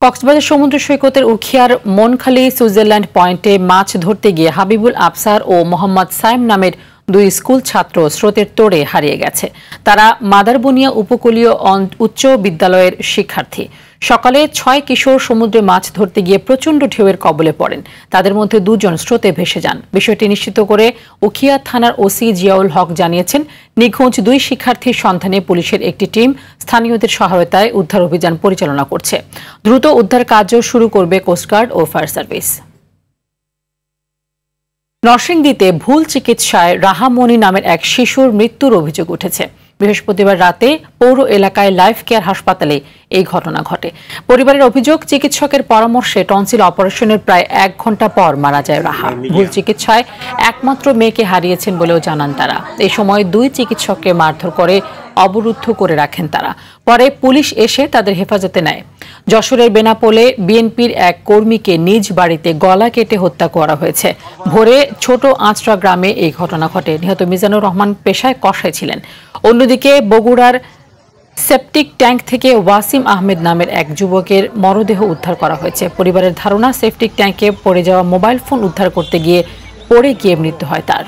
কক্সবাজার সমুদ্র সৈকতের উখিয়ার মনখালী সুইজারল্যান্ড পয়েন্টে মাছ ধরতে গিয়ে হাবিবুল আফসার ও মোহাম্মদ সাইম নামের দুই স্কুল ছাত্র স্রোতের তোড়ে হারিয়ে গেছে। তারা মাদারবনিয়া উপকূলীয় উচ্চ বিদ্যালয়ের শিক্ষার্থী। সকালে ৬ কিশোর সমুদ্রে মাছ ধরতে গিয়ে প্রচণ্ড ঢেউয়ের কবলে পড়েন। তাদের মধ্যে দুজন স্রোতে ভেসে যান। বিষয়টি নিশ্চিত করে উখিয়া থানার ওসি জিয়াউল হক জানিয়েছেন, নিখোঁজ দুই শিক্ষার্থীর সন্ধানে পুলিশের একটি টিম স্থানীয়দের সহায়তায় উদ্ধার অভিযান পরিচালনা করছে। দ্রুত উদ্ধার কাজও শুরু করবে কোস্টগার্ড ও ফায়ার সার্ভিস। নরসিংদীতে ভুল চিকিৎসায় রাহামণি নামের এক শিশুর মৃত্যুর অভিযোগ উঠেছে। বৃহস্পতিবার রাতে পৌর এলাকায় লাইফ কেয়ার হাসপাতালে এই ঘটনা ঘটে। পরিবারের অভিযোগ, চিকিৎসকের পরামর্শে টনসিল অপারেশনের প্রায় ১ ঘন্টা পর মারা যায় রাহা। ভুল চিকিৎসায় একমাত্র মেয়েকে হারিয়েছেন বলেও জানান তারা। এই সময় দুই চিকিৎসককে মারধর করে অবরুদ্ধ করে রাখেন তারা। পরে পুলিশ এসে তাদের হেফাজতে নেয়। যশোরের বেনাপোলে বিএনপির এক কর্মীকে নিজ বাড়িতে গলা কেটে হত্যা করা হয়েছে। ভোরে ছোট আঁচড়া গ্রামে এই ঘটনা ঘটে। নিহত মিজানুর রহমান পেশায় কসাই ছিলেন। অন্যদিকে বগুড়ার সেপটিক ট্যাঙ্ক থেকে ওয়াসিম আহমেদ নামের এক যুবকের মরদেহ উদ্ধার করা হয়েছে। পরিবারের ধারণা, সেপটিক ট্যাঙ্কে পড়ে যাওয়া মোবাইল ফোন উদ্ধার করতে গিয়ে পড়ে গিয়ে মৃত্যু হয় তার।